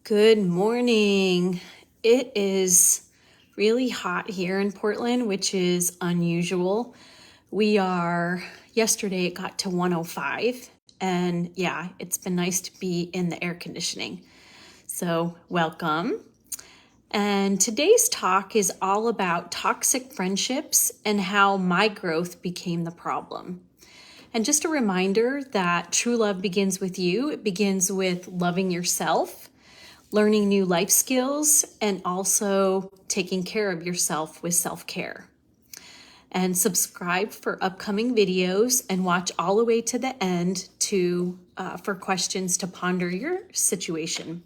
Good morning. It is really hot here in Portland, which is unusual. Yesterday it got to 105, and yeah, it's been nice to be in the air conditioning. So, welcome. And today's talk is all about toxic friendships and how my growth became the problem. And just a reminder that true love begins with you. It begins with loving yourself, learning new life skills, and also taking care of yourself with self-care. And subscribe for upcoming videos and watch all the way to the end for questions to ponder your situation.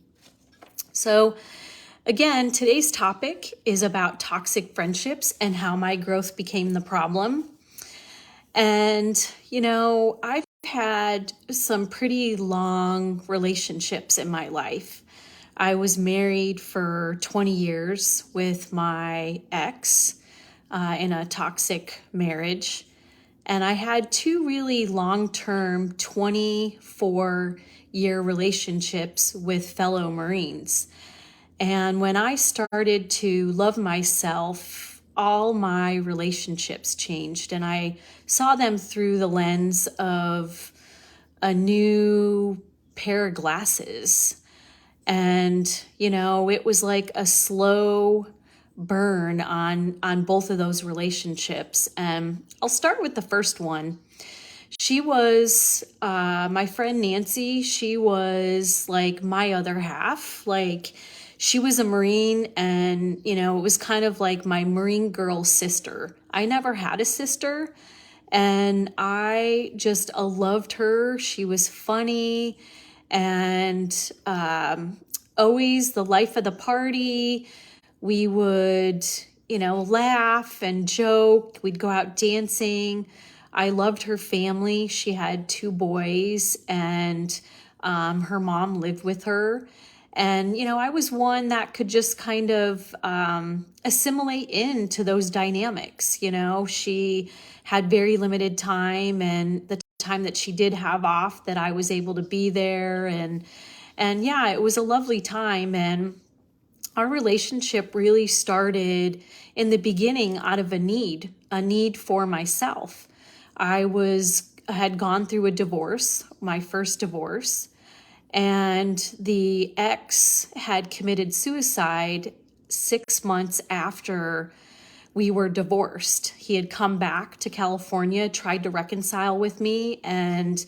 So again, today's topic is about toxic friendships and how my growth became the problem. And, I've had some pretty long relationships in my life. I was married for 20 years with my ex in a toxic marriage. And I had two really long-term 24-year relationships with fellow Marines. And when I started to love myself, all my relationships changed, and I saw them through the lens of a new pair of glasses. And, it was like a slow burn on both of those relationships. And I'll start with the first one. She was my friend Nancy. She was like my other half. Like, she was a Marine, and, it was kind of like my Marine girl sister. I never had a sister, and I just loved her. She was funny and always the life of the party. We would, laugh and joke. We'd go out dancing. I loved her family. She had two boys, and her mom lived with her. And, I was one that could just kind of assimilate into those dynamics. She had very limited time, and the time that she did have off, that I was able to be there. And yeah, it was a lovely time. And our relationship really started in the beginning out of a need for myself. I had gone through a divorce, my first divorce, and the ex had committed suicide 6 months after we were divorced. He had come back to California, tried to reconcile with me, and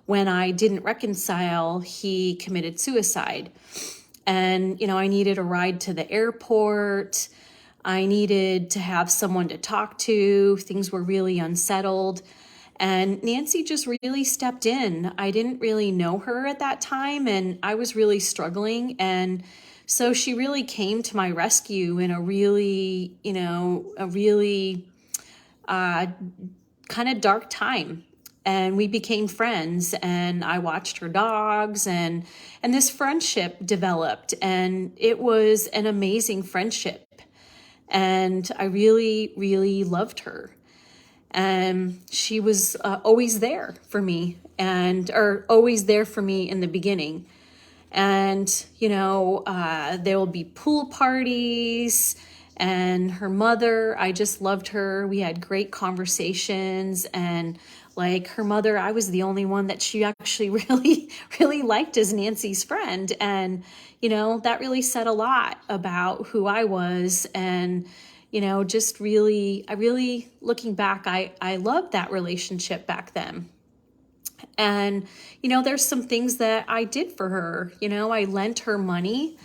when I didn't reconcile, he committed suicide. And, I needed a ride to the airport. I needed to have someone to talk to. Things were really unsettled. And Nancy just really stepped in. I didn't really know her at that time, and I was really struggling. And so she really came to my rescue in a really kind of dark time. And we became friends, and I watched her dogs, and this friendship developed, and it was an amazing friendship. And I really, really loved her. And she was always there for me, or always there for me in the beginning. And, there will be pool parties, and her mother, I just loved her. We had great conversations, and like her mother, I was the only one that she actually really, really liked as Nancy's friend. And, that really said a lot about who I was. And, I really, looking back, I loved that relationship back then. And, there's some things that I did for her. I lent her money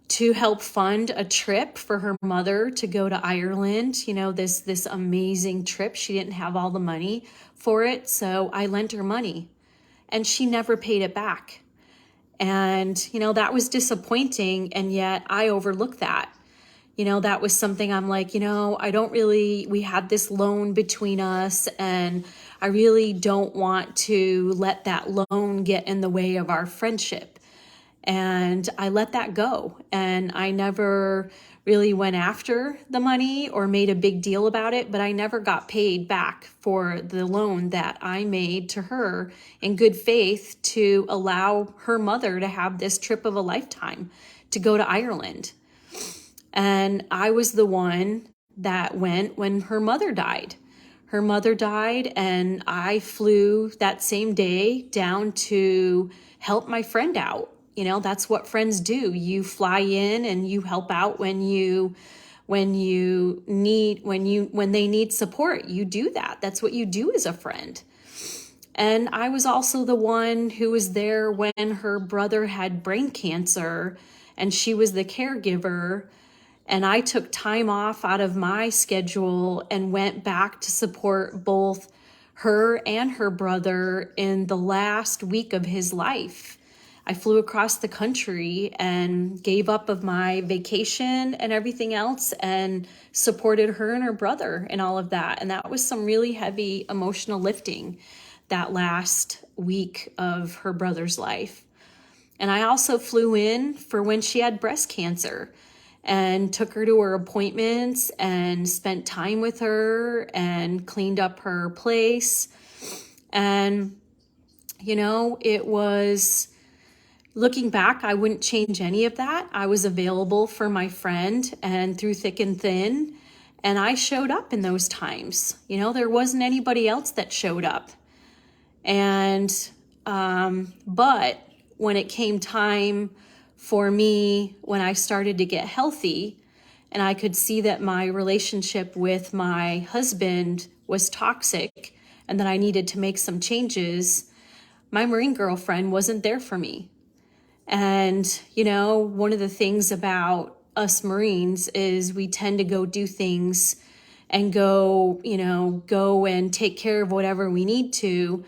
to help fund a trip for her mother to go to Ireland, this amazing trip. She didn't have all the money for it, so I lent her money, and she never paid it back. And, that was disappointing, and yet I overlooked that. That was something I'm like, we had this loan between us, and I really don't want to let that loan get in the way of our friendship. And I let that go. And I never really went after the money or made a big deal about it, but I never got paid back for the loan that I made to her in good faith to allow her mother to have this trip of a lifetime to go to Ireland. And I was the one that went when her mother died. Her mother died, and I flew that same day down to help my friend out. You know, that's what friends do. You fly in and you help out when they need support. You do that. That's what you do as a friend. And I was also the one who was there when her brother had brain cancer, and she was the caregiver. And I took time off out of my schedule and went back to support both her and her brother in the last week of his life. I flew across the country and gave up of my vacation and everything else and supported her and her brother in all of that. And that was some really heavy emotional lifting that last week of her brother's life. And I also flew in for when she had breast cancer and took her to her appointments and spent time with her and cleaned up her place. And, you know, it was, looking back, I wouldn't change any of that. I was available for my friend and through thick and thin, and I showed up in those times. You know, there wasn't anybody else that showed up. And, but when it came time for me, when I started to get healthy and I could see that my relationship with my husband was toxic and that I needed to make some changes, my Marine girlfriend wasn't there for me. And, you know, one of the things about us Marines is we tend to go do things and go and take care of whatever we need to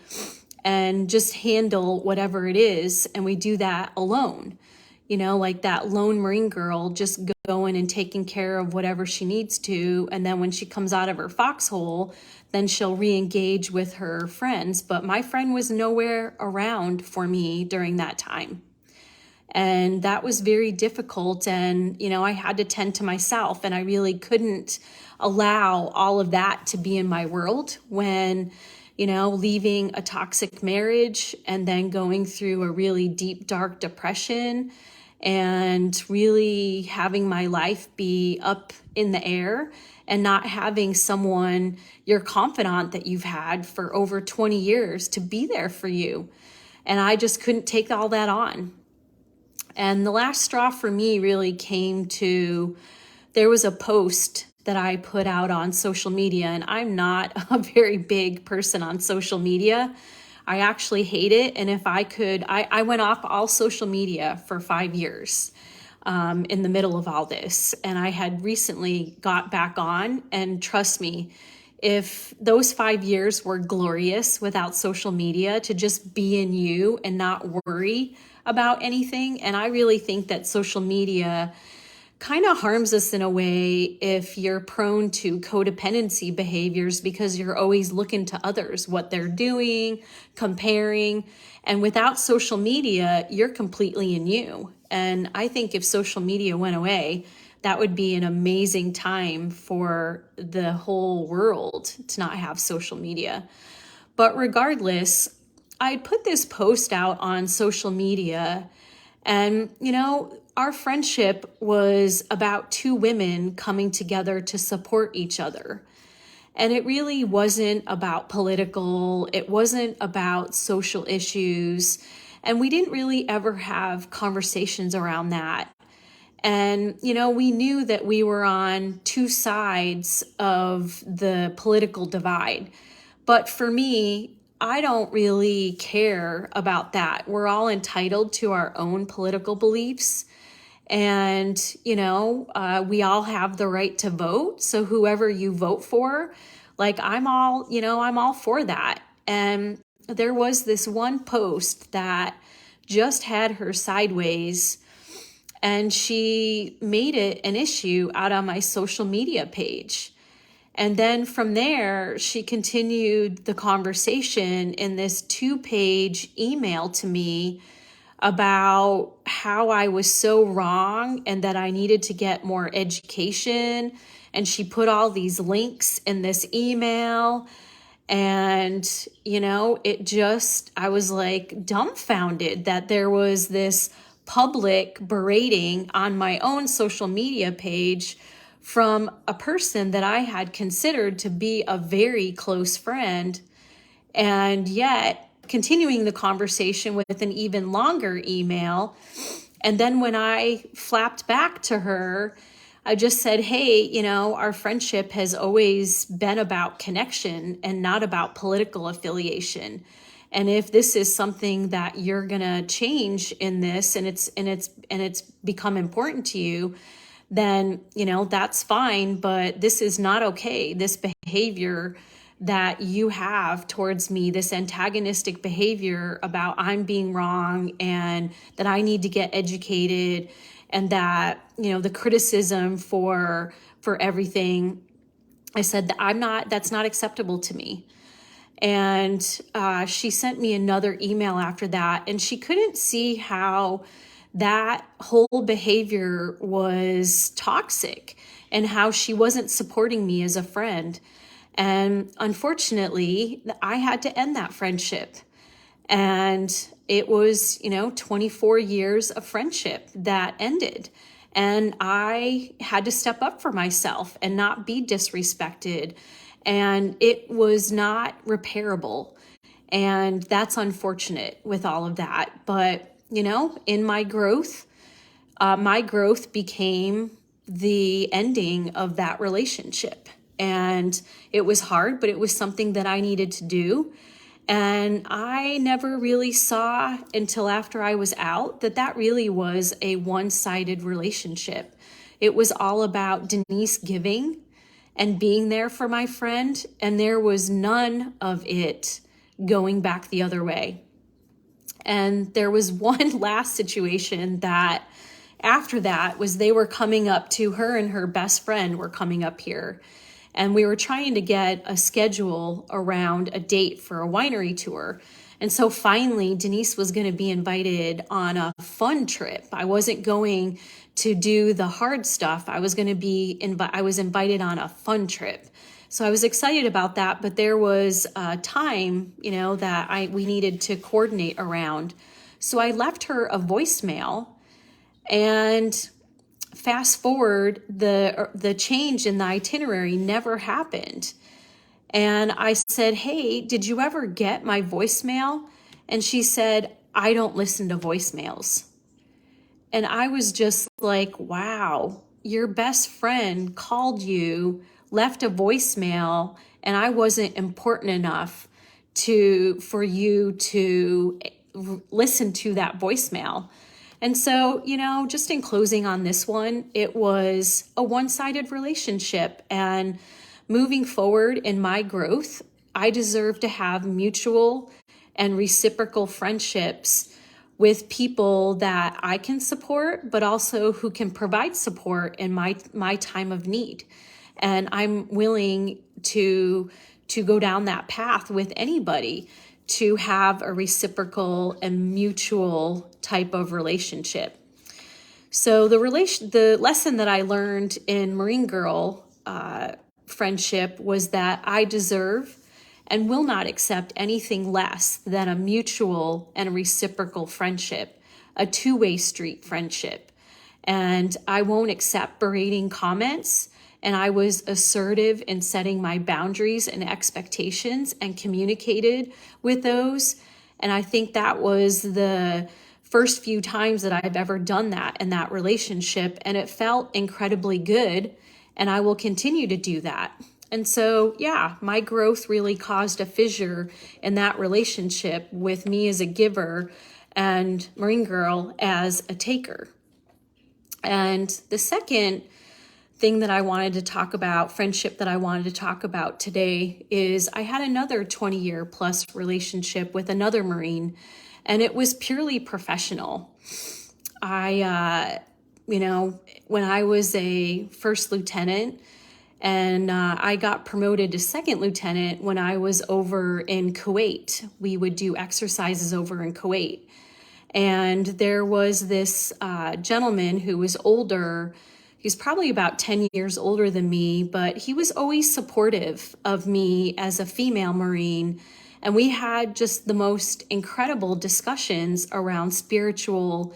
and just handle whatever it is. And we do that alone. You know, like that lone Marine girl just going and taking care of whatever she needs to. And then when she comes out of her foxhole, then she'll re-engage with her friends. But my friend was nowhere around for me during that time. And that was very difficult. And, you know, I had to tend to myself, and I really couldn't allow all of that to be in my world when, you know, leaving a toxic marriage and then going through a really deep, dark depression and really having my life be up in the air and not having someone, your confidant that you've had for over 20 years, to be there for you. And I just couldn't take all that on. And the last straw for me really came to, there was a post that I put out on social media, and I'm not a very big person on social media. I actually hate it. And if I could, I went off all social media for 5 years in the middle of all this. And I had recently got back on, and trust me, if those 5 years were glorious without social media, to just be in you and not worry about anything. And I really think that social media kind of harms us in a way if you're prone to codependency behaviors, because you're always looking to others, what they're doing, comparing. And without social media, you're completely in you. And I think if social media went away, that would be an amazing time for the whole world to not have social media. But regardless, I put this post out on social media, and, you know, our friendship was about two women coming together to support each other. And it really wasn't about political, it wasn't about social issues. And we didn't really ever have conversations around that. And, you know, we knew that we were on two sides of the political divide. But for me, I don't really care about that. We're all entitled to our own political beliefs. And, you know, we all have the right to vote. So whoever you vote for, like I'm all for that. And there was this one post that just had her sideways, and she made it an issue out on my social media page. And then from there, she continued the conversation in this 2-page email to me about how I was so wrong and that I needed to get more education. And she put all these links in this email. And, I was like dumbfounded that there was this public berating on my own social media page from a person that I had considered to be a very close friend. And yet, continuing the conversation with an even longer email. And then when I flapped back to her, I just said, hey, our friendship has always been about connection and not about political affiliation. And if this is something that you're going to change in this and it's become important to you, then, that's fine, but this is not okay. This behavior that you have towards me, this antagonistic behavior about I'm being wrong and that I need to get educated, and that, the criticism for everything, I said that that's not acceptable to me. And she sent me another email after that, and she couldn't see how that whole behavior was toxic and how she wasn't supporting me as a friend. And unfortunately, I had to end that friendship. And it was, 24 years of friendship that ended. And I had to step up for myself and not be disrespected. And it was not repairable. And that's unfortunate with all of that. But, in my growth became the ending of that relationship. And it was hard, but it was something that I needed to do. And I never really saw until after I was out that really was a one-sided relationship. It was all about Denise giving and being there for my friend, and there was none of it going back the other way. And there was one last situation that after that was they were coming up to her and her best friend were coming up here. And we were trying to get a schedule around a date for a winery tour. And so finally, Denise was going to be invited on a fun trip. I wasn't going to do the hard stuff. I was invited on a fun trip. So I was excited about that, but there was a time, that we needed to coordinate around. So I left her a voicemail, and fast forward, the change in the itinerary never happened. And I said, hey, did you ever get my voicemail? And she said, I don't listen to voicemails. And I was just like, wow, your best friend called you, left a voicemail, and I wasn't important enough for you to listen to that voicemail. And so, just in closing on this one, it was a one-sided relationship. And moving forward in my growth, I deserve to have mutual and reciprocal friendships with people that I can support, but also who can provide support in my time of need. And I'm willing to go down that path with anybody to have a reciprocal and mutual type of relationship. So the lesson that I learned in Marine Girl friendship was that I deserve and will not accept anything less than a mutual and reciprocal friendship, a two-way street friendship. And I won't accept berating comments. And I was assertive in setting my boundaries and expectations and communicated with those. And I think that was the first few times that I've ever done that in that relationship. And it felt incredibly good. And I will continue to do that. And so, my growth really caused a fissure in that relationship with me as a giver and Marine Girl as a taker. And the second thing that I wanted to talk about, friendship that I wanted to talk about today, is I had another 20-year plus relationship with another Marine, and it was purely professional. When I was a first lieutenant, and I got promoted to second lieutenant when I was over in Kuwait. We would do exercises over in Kuwait. And there was this gentleman who was older. He's probably about 10 years older than me, but he was always supportive of me as a female Marine. And we had just the most incredible discussions around spiritual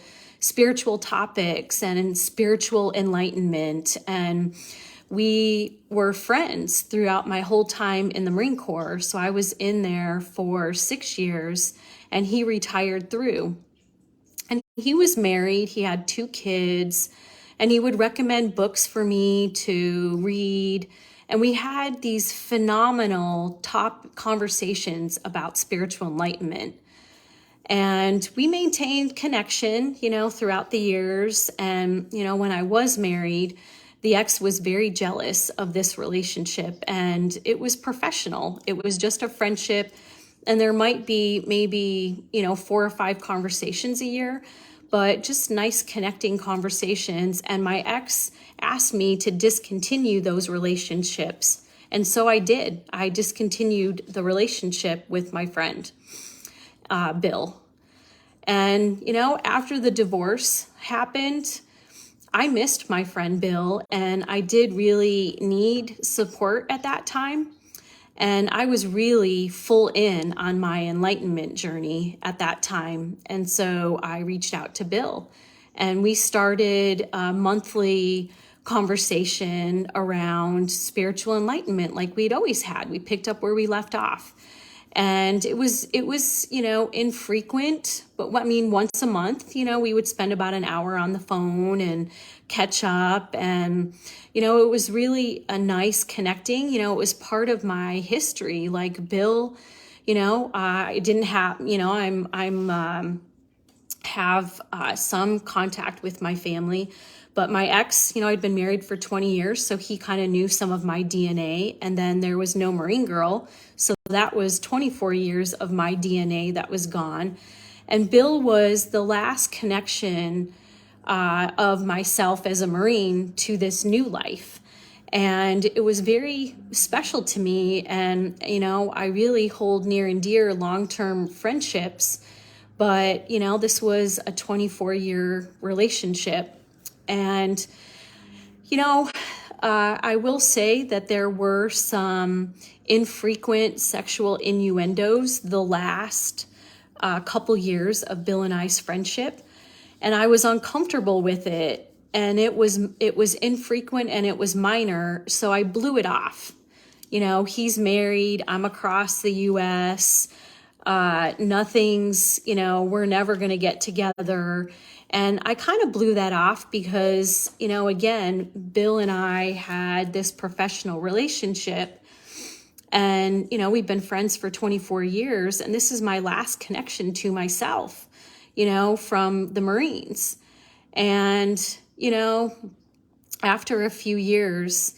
topics and spiritual enlightenment. And we were friends throughout my whole time in the Marine Corps. So I was in there for 6 years, and he retired through. And he was married, he had 2 kids, and he would recommend books for me to read. And we had these phenomenal top conversations about spiritual enlightenment. And we maintained connection, throughout the years. And, when I was married, the ex was very jealous of this relationship, and it was professional. It was just a friendship. And there might be maybe, 4 or 5 conversations a year, but just nice connecting conversations. And my ex asked me to discontinue those relationships. And so I did. I discontinued the relationship with my friend, Bill. And, after the divorce happened, I missed my friend Bill, and I did really need support at that time. And I was really full in on my enlightenment journey at that time. And so I reached out to Bill, and we started a monthly conversation around spiritual enlightenment like we'd always had. We picked up where we left off. And it was, infrequent, but once a month, we would spend about an hour on the phone and catch up. And, it was really a nice connecting. It was part of my history. Like Bill, I didn't have, have some contact with my family. But my ex, I'd been married for 20 years, so he kind of knew some of my DNA. And then there was no Marine girl, so that was 24 years of my DNA that was gone. And Bill was the last connection of myself as a Marine to this new life. And it was very special to me. And, I really hold near and dear long-term friendships. But, this was a 24-year relationship. And, I will say that there were some infrequent sexual innuendos the last couple years of Bill and I's friendship. And I was uncomfortable with it. And it was infrequent and it was minor. So I blew it off. He's married. I'm across the U.S. Nothing's, we're never going to get together. And I kind of blew that off because, again, Bill and I had this professional relationship, and, we've been friends for 24 years. And this is my last connection to myself, from the Marines. And, after a few years,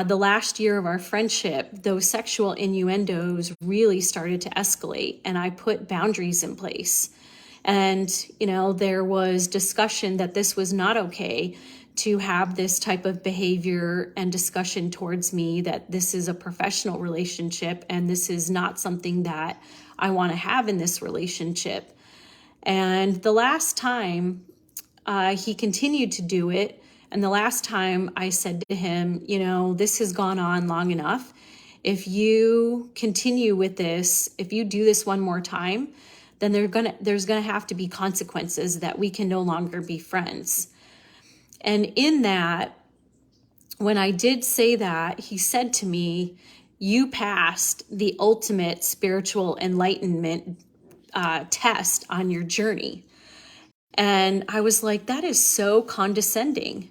the last year of our friendship, those sexual innuendos really started to escalate, and I put boundaries in place. And, there was discussion that this was not okay to have this type of behavior and discussion towards me, that this is a professional relationship and this is not something that I want to have in this relationship. And the last time he continued to do it, and the last time I said to him, this has gone on long enough. If you continue with this, if you do this one more time, then there's gonna have to be consequences that we can no longer be friends. And in that, when I did say that, he said to me, you passed the ultimate spiritual enlightenment test on your journey. And I was like, that is so condescending.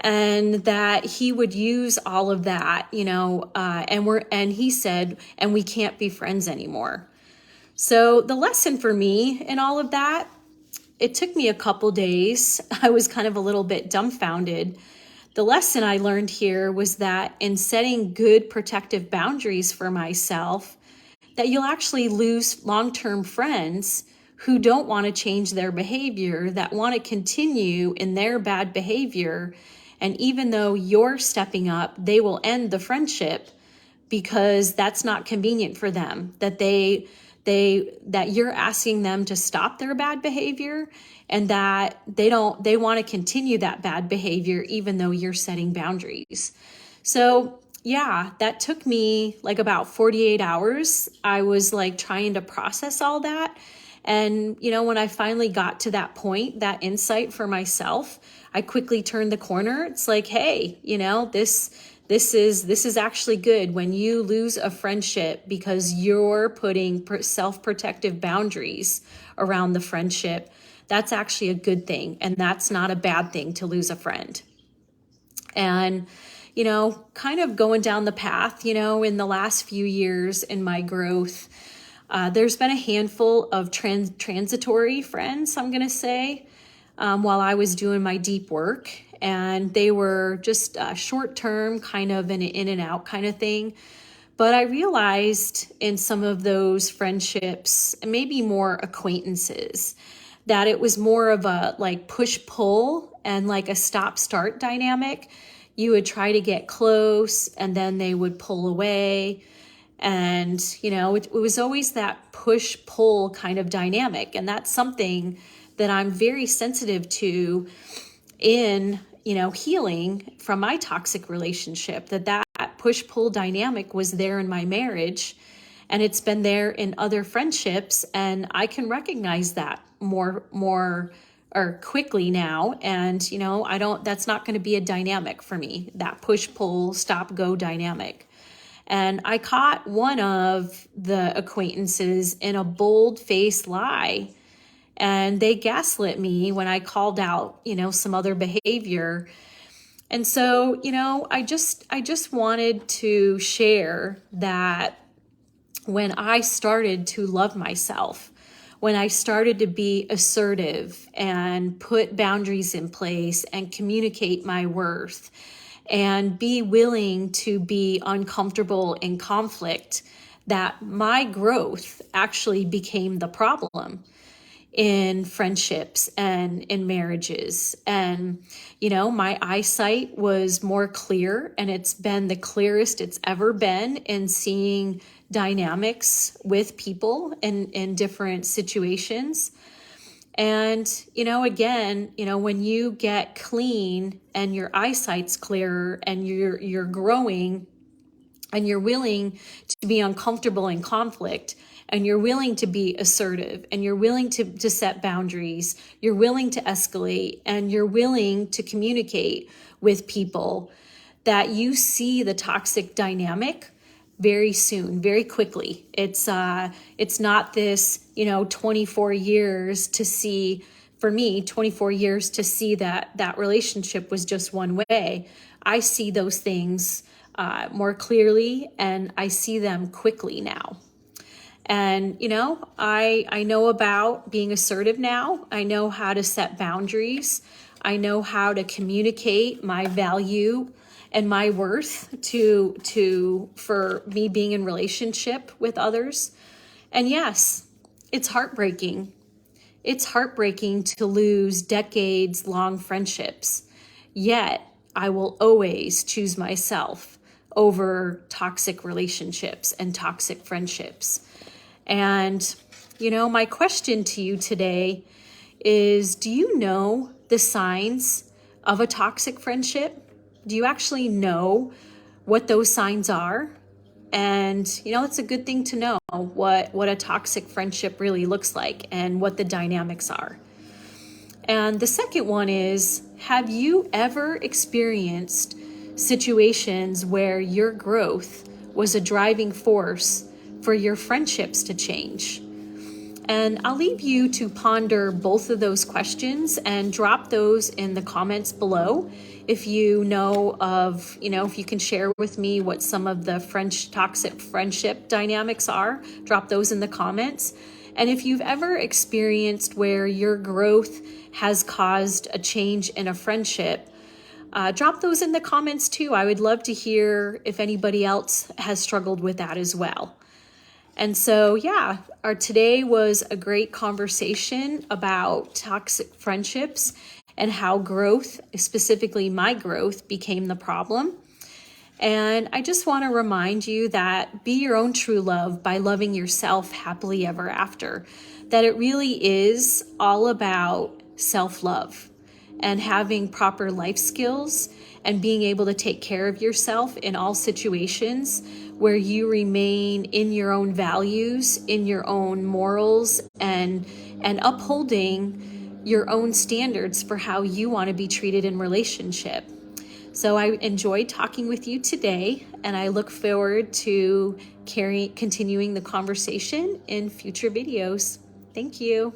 And that he would use all of that, and he said, and we can't be friends anymore. So the lesson for me in all of that, it took me a couple days. I was kind of a little bit dumbfounded. The lesson I learned here was that in setting good protective boundaries for myself, that you'll actually lose long-term friends who don't want to change their behavior, that want to continue in their bad behavior. And even though you're stepping up, they will end the friendship because that's not convenient for them, that they that you're asking them to stop their bad behavior, and that they want to continue that bad behavior even though you're setting boundaries. So yeah, that took me like about 48 hours. I was like trying to process all that. And, when I finally got to that point, that insight for myself, I quickly turned the corner. It's like, hey, this is actually good. When you lose a friendship because you're putting self-protective boundaries around the friendship, that's actually a good thing. And that's not a bad thing to lose a friend. And, kind of going down the path, in the last few years in my growth, there's been a handful of transitory friends, I'm going to say, while I was doing my deep work. And they were just short term, kind of an in and out kind of thing. But I realized in some of those friendships, and maybe more acquaintances, that it was more of a like push pull and like a stop start dynamic. You would try to get close and then they would pull away. And, it was always that push pull kind of dynamic. And that's something that I'm very sensitive to in, healing from my toxic relationship, that push pull dynamic was there in my marriage, and it's been there in other friendships. And I can recognize that more or quickly now. And, that's not going to be a dynamic for me, that push pull stop go dynamic. And I caught one of the acquaintances in a bold-faced lie, and they gaslit me when I called out, some other behavior. And so, I just wanted to share that when I started to love myself, when I started to be assertive and put boundaries in place and communicate my worth and be willing to be uncomfortable in conflict, that my growth actually became the problem in friendships and in marriages. And, my eyesight was more clear, and it's been the clearest it's ever been in seeing dynamics with people in different situations. And, again, when you get clean and your eyesight's clearer and you're growing and you're willing to be uncomfortable in conflict, and you're willing to be assertive, and you're willing to set boundaries, you're willing to escalate, and you're willing to communicate with people, that you see the toxic dynamic very soon, very quickly. It's not this, 24 years to see, for me, 24 years to see that relationship was just one way. I see those things more clearly, and I see them quickly now. And, I know about being assertive now. I know how to set boundaries. I know how to communicate my value and my worth for me being in relationship with others. And yes, it's heartbreaking. It's heartbreaking to lose decades-long friendships. Yet, I will always choose myself over toxic relationships and toxic friendships. And, my question to you today is, do you know the signs of a toxic friendship? Do you actually know what those signs are? And, it's a good thing to know what a toxic friendship really looks like and what the dynamics are. And the second one is, have you ever experienced situations where your growth was a driving force for your friendships to change? And I'll leave you to ponder both of those questions and drop those in the comments below. If you know of, if you can share with me what some of the toxic friendship dynamics are, drop those in the comments. And if you've ever experienced where your growth has caused a change in a friendship, drop those in the comments too. I would love to hear if anybody else has struggled with that as well. And so, yeah, today was a great conversation about toxic friendships and how growth, specifically my growth, became the problem. And I just want to remind you that be your own true love by loving yourself happily ever after. That it really is all about self-love and having proper life skills and being able to take care of yourself in all situations where you remain in your own values, in your own morals, and upholding your own standards for how you want to be treated in relationship. So I enjoyed talking with you today, and I look forward to continuing the conversation in future videos. Thank you.